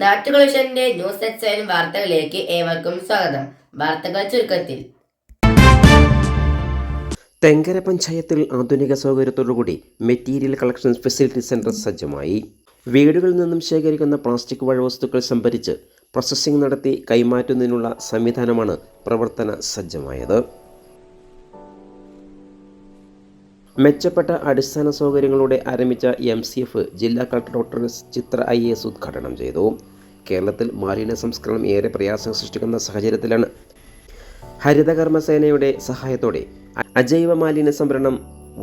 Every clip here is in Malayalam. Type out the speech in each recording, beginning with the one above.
നാട്ടുകളൂഷന്റെ ന്യൂസ് അറ്റ് 7 വാർത്തകളിലേക്ക് ഏവർക്കും സ്വാഗതം. വാർത്തകൾ ചുരുക്കത്തിൽ. തെങ്കര പഞ്ചായത്തിൽ ആധുനിക സൗകര്യത്തോടുകൂടി മെറ്റീരിയൽ കളക്ഷൻ ഫെസിലിറ്റി സെന്റർ സജ്ജമായി. വീടുകളിൽ നിന്നും ശേഖരിക്കുന്ന പ്ലാസ്റ്റിക് വസ്തുക്കൾ സംഭരിച്ച് പ്രോസസ്സിംഗ് നടത്തി കൈമാറ്റുന്നതിനുള്ള സംവിധാനമാണ് പ്രവർത്തന സജ്ജമായത്. മെച്ചപ്പെട്ട അടിസ്ഥാന സൗകര്യങ്ങളോടെ ആരംഭിച്ച MCF ജില്ലാ കളക്ടർ ഡോക്ടർ ചിത്ര IAS ഉദ്ഘാടനം ചെയ്തു. കേരളത്തിൽ മാലിന്യ സംസ്കരണം ഏറെ പ്രയാസം സൃഷ്ടിക്കുന്ന സാഹചര്യത്തിലാണ് ഹരിതകർമ്മസേനയുടെ സഹായത്തോടെ അജൈവ മാലിന്യ സംഭരണം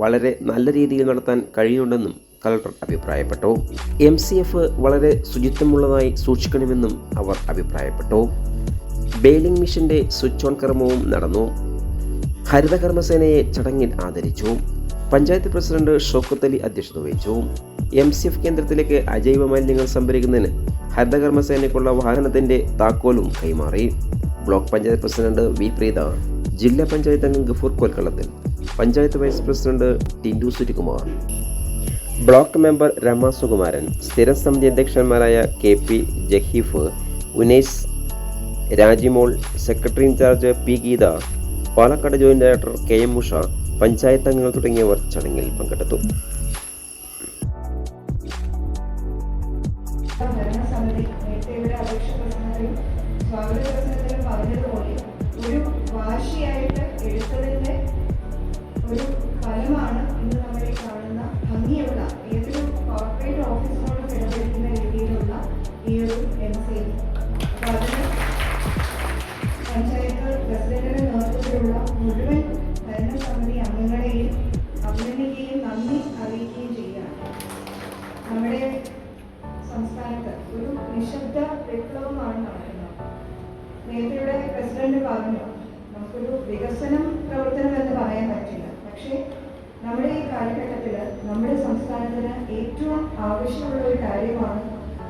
വളരെ നല്ല രീതിയിൽ നടത്താൻ കഴിയുന്നുണ്ടെന്നും കളക്ടർ അഭിപ്രായപ്പെട്ടു. MCF വളരെ ശുചിത്വമുള്ളതായി സൂക്ഷിക്കണമെന്നും അവർ അഭിപ്രായപ്പെട്ടു. ബെയിലിംഗ് മിഷന്റെ സ്വിച്ച് ഓൺ കർമ്മവും നടന്നു. ഹരിതകർമ്മസേനയെ ചടങ്ങിൽ ആദരിച്ചു. പഞ്ചായത്ത് പ്രസിഡന്റ് ഷൗക്കത്ത് അലി അധ്യക്ഷത വഹിച്ചു. MCF കേന്ദ്രത്തിലേക്ക് അജൈവ മാലിന്യങ്ങൾ സംഭരിക്കുന്നതിന് ഹരിതകർമ്മസേനയ്ക്കുള്ള വാഹനത്തിന്റെ താക്കോലും കൈമാറി. Block panchayat president V Preetha, ജില്ലാ പഞ്ചായത്ത് അംഗം Gafoor Kolkalathil, panchayat vice president Tindu Surikumar, block member Rama Sukumaran, സ്ഥിരം സമിതി അധ്യക്ഷന്മാരായ KP Jaheef, Unais, Rajimol, secretary in charge P Geetha, Palakkad joint director KM Usha, panchayat അംഗങ്ങൾ തുടങ്ങിയവർ ചടങ്ങിൽ പങ്കെടുത്തു. ഒരു വാശിയായിട്ട് എടുത്തതിന്റെ ഒരു ഫലമാണ് ഇന്ന് നമ്മൾ ഈ കാണുന്ന ഭംഗിയുള്ള ഏതൊരു കോർപ്പറേറ്റ് ഓഫീസിനോട് കിടപിടിക്കുന്ന രീതിയിലുള്ള ഈ ഒരു MCF. അപ്പോൾ അതിന് പഞ്ചായത്ത് പ്രസിഡന്റിന്റെ നേതൃത്വത്തിലുള്ള മുഴുവൻ ഭരണസമിതി അംഗങ്ങളെയും അഭിനന്ദിക്കുകയും നന്ദി അറിയിക്കുകയും ചെയ്യുകയാണ്. നമ്മുടെ സംസ്ഥാനത്ത് ഒരു നിശബ്ദ വിപ്ലവമാണ് നടക്കുന്നത്. നേരത്തെ പ്രസിഡന്റ് പറഞ്ഞു, നമുക്കൊരു വികസനം പ്രവർത്തനം എന്ന് പറയാൻ പറ്റില്ല. പക്ഷേ നമ്മുടെ ഈ കാലഘട്ടത്തിൽ നമ്മുടെ സംസ്ഥാനത്തിന് ഏറ്റവും ആവശ്യമുള്ള ഒരു കാര്യമാണ്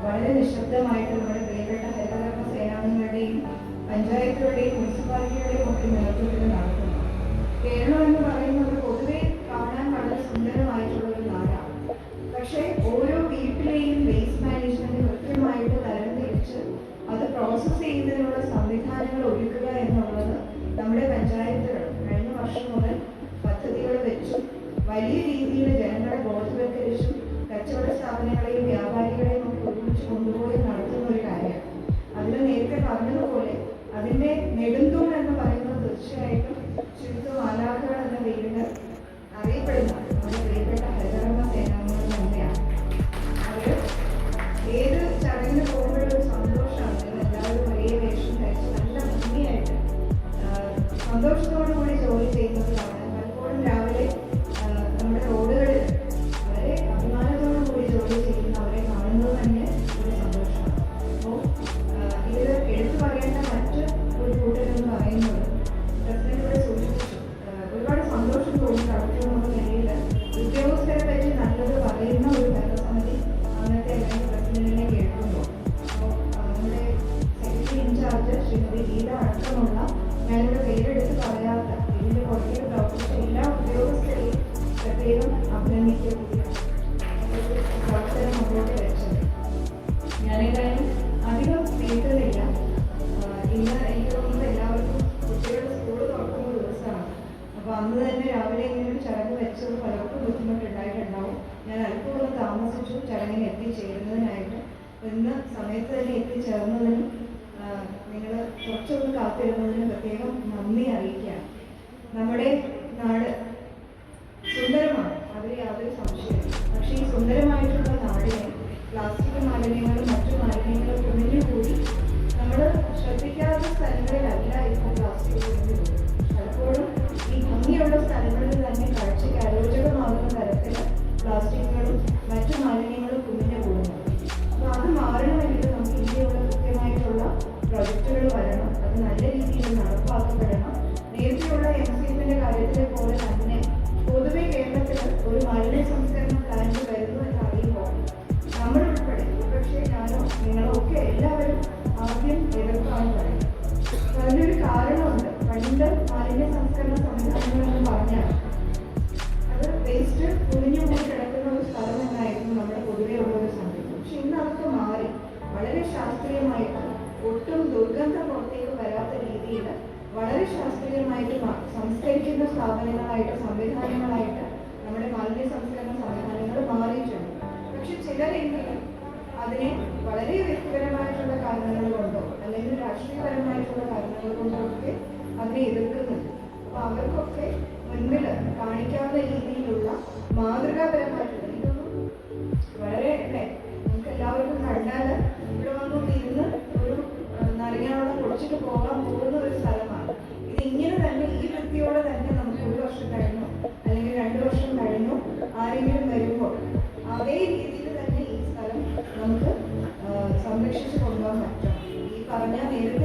വളരെ നിശബ്ദമായിട്ട് നമ്മുടെ പ്രിയപ്പെട്ട ഹരിതകർമ്മ സേനാംഗങ്ങളുടെയും പഞ്ചായത്തുകളുടെയും മുനിസിപ്പാലിറ്റികളുടെയും ഒക്കെ നേതൃത്വത്തിൽ നടക്കുന്നത്. കേരളം എന്ന് പറയുന്നത് പൊതുവെ കാണാൻ വളരെ സുന്ദരമായിട്ടുള്ള ഒരു നാടാണ്. പക്ഷേ ഓരോ വീട്ടിലെയും വേസ്റ്റ് മാനേജ്മെന്റ് കൃത്യമായിട്ട് തരംതിരിച്ച് അത് പ്രോസസ്സ് ചെയ്യുന്നതിനുള്ള സംവിധാനങ്ങൾ ഒരുക്കുക എന്നുള്ളത് നമ്മുടെ പഞ്ചായത്തുകൾ കഴിഞ്ഞ വർഷം മുതൽ പദ്ധതികൾ വെച്ചും വലിയ രീതിയിൽ ജനങ്ങളെ ബോധവൽക്കരിച്ചും കച്ചവട സ്ഥാപനങ്ങളെയും വ്യാപാരികളെയും ഒക്കെ ഒരുമിച്ച് കൊണ്ടുപോയി നടത്തുന്ന ഒരു കാര്യമാണ്. അതിൽ നേരത്തെ പറഞ്ഞതുപോലെ അതിൻ്റെ നെടുന്തൂൺ എന്ന് പറയുന്നത് തീർച്ചയായിട്ടും ശുചിത്വ മാലാഖകൾ എന്ന പേരിൽ അറിയപ്പെടുന്ന നമ്മുടെ പ്രിയപ്പെട്ട ഹരിതകർമ്മ സേനാംഗങ്ങൾ തന്നെയാണ്. അവർ ഏത് ചടങ്ങിന് പോകുമ്പോഴും ഒരു സന്തോഷമാണ്. എല്ലാവരും ഒരേ വേഷം ധരിച്ച് നല്ല ഭംഗിയായിട്ട് സന്തോഷത്തോടു കൂടി ജോലി ചെയ്യുന്നതാണ്. പലപ്പോഴും രാവിലെ നമ്മുടെ റോഡുകളിൽ വളരെ അഭിമാനത്തോടു കൂടി ജോലി ചെയ്യുന്ന അവരെ കാണുന്നത് തന്നെ ഒരു സന്തോഷമാണ്. അപ്പോൾ ഇതിൽ എടുത്തു പറയേണ്ട മറ്റ് ഒരു കൂട്ടരെന്ന് പറയുന്നത് പ്രസിഡന്റ് ഇവിടെ സൂചിപ്പിച്ചു, ഒരുപാട് സന്തോഷം തോന്നി കളക്ടറെന്നുള്ള നിലയിൽ ഉദ്യോഗസ്ഥരെ പറ്റി നല്ലത് പറയുന്ന ഒരു ഭരണസമിതി അന്നത്തെ അല്ലെങ്കിൽ പ്രസിഡന്റിനെ കേൾക്കുമ്പോൾ. അപ്പോൾ നമ്മുടെ സെക്രട്ടറി ഇൻചാർജ് ശ്രീമതി ഗീത അടക്കമുള്ള ഞാനിവിടെ പേരെടുത്ത് പറയാത്ത ഇതിൻ്റെ പുറകിൽ പ്രവർത്തിച്ച എല്ലാ ഉദ്യോഗസ്ഥരെയും പ്രത്യേകം അഭിനന്ദിക്കുകയാണ്. പ്രവർത്തനം മുന്നോട്ട് വെച്ചത് ഞാനേതായാലും അധികം നീട്ടുന്നില്ല. ഇന്ന് എനിക്ക് തോന്നുന്നത് എല്ലാവർക്കും കുട്ടികളുടെ സ്കൂൾ തുറക്കുന്ന ദിവസമാണ്. അപ്പോൾ അന്ന് തന്നെ രാവിലെ ഇങ്ങനെ ഒരു ചടങ്ങ് വെച്ചത് പലർക്കും ബുദ്ധിമുട്ടുണ്ടായിട്ടുണ്ടാവും. ഞാൻ അല്പം താമസിച്ചു ചടങ്ങിന് എത്തിച്ചേരുന്നതിനായിട്ട്. ഇന്ന് സമയത്ത് തന്നെ എത്തിച്ചേർന്നതിനും നിങ്ങൾ കുറച്ചൊന്ന് കാത്തിരുന്നതിന് പ്രത്യേകം നന്ദി അറിയിക്കുകയാണ്. നമ്മുടെ നാട് സുന്ദരമാണ്, അതിൽ യാതൊരു സംശയമില്ല. പക്ഷേ ഈ സുന്ദരമായിട്ടുള്ള നാടിനെ പ്ലാസ്റ്റിക് മാലിന്യങ്ങളും മറ്റു മാലിന്യങ്ങളും കുമിഞ്ഞുകൂടി നമ്മൾ ശ്രദ്ധിക്കാത്ത സ്ഥലങ്ങളിലല്ല ഇപ്പോൾ പ്ലാസ്റ്റിക് കുമിഞ്ഞുകൂടി. പലപ്പോഴും ഈ ഭംഗിയുള്ള സ്ഥലങ്ങളിൽ തന്നെ കാഴ്ചയ്ക്ക് അരോചകമാകുന്ന തരത്തിൽ പ്ലാസ്റ്റിക്കുകളും മറ്റു മാലിന്യങ്ങളും കുമിഞ്ഞുകൂടുന്നു. അപ്പോൾ അത് മാറണമെങ്കിൽ നമുക്ക് ഇന്ത്യയുള്ള കൃത്യമായിട്ടുള്ള പ്രൊജക്റ്റുകൾ വരണം. അത് നല്ല രീതിയിൽ നടപ്പാക്കപ്പെടണം. നേരത്തെയുള്ള MCFന്റെ കാര്യത്തിലെ പോലെ തന്നെ ശാസ്ത്രീയമായിട്ട് സംസ്കരിക്കുന്ന സ്ഥാപനങ്ങളായിട്ട് സംവിധാനങ്ങളായിട്ട് നമ്മുടെ മാലിന്യ സംസ്കരണ സംവിധാനങ്ങൾ മാറിയിട്ടുണ്ട്. പക്ഷെ ചിലരെങ്കിലും അതിനെ വളരെ വ്യക്തിപരമായിട്ടുള്ള കാരണങ്ങൾ കൊണ്ടോ അല്ലെങ്കിൽ രാഷ്ട്രീയപരമായിട്ടുള്ള കാരണങ്ങൾ കൊണ്ടോ ഒക്കെ അതിനെ എതിർക്കുന്നുണ്ട്. അപ്പൊ അവർക്കൊക്കെ മുൻപിൽ കാണിക്കാവുന്ന രീതിയിലുള്ള മാതൃകാപരമായിട്ടുള്ള ഇതൊന്നും വളരെ നമുക്ക് എല്ലാവർക്കും കണ്ടാൽ ഇവിടെ വന്നൊന്ന് ഇരുന്ന് ഒരു നാരങ്ങാവെള്ളം കുടിച്ചിട്ട് പോകാൻ പോകുന്ന ഒരു സ്ഥലമാണ്. ഇത് ഇങ്ങനെ തന്നെ ഈ വൃത്തിയോടെ തന്നെ നമുക്ക് 1 വർഷം കഴിഞ്ഞു അല്ലെങ്കിൽ 2 വർഷം കഴിഞ്ഞു ആരെങ്കിലും വരുമ്പോൾ അതേ രീതിയിൽ തന്നെ ഈ സ്ഥലം നമുക്ക് സംരക്ഷിച്ചു കൊണ്ടുപോകാൻ പറ്റണം. ഈ പറഞ്ഞ നേരത്തെ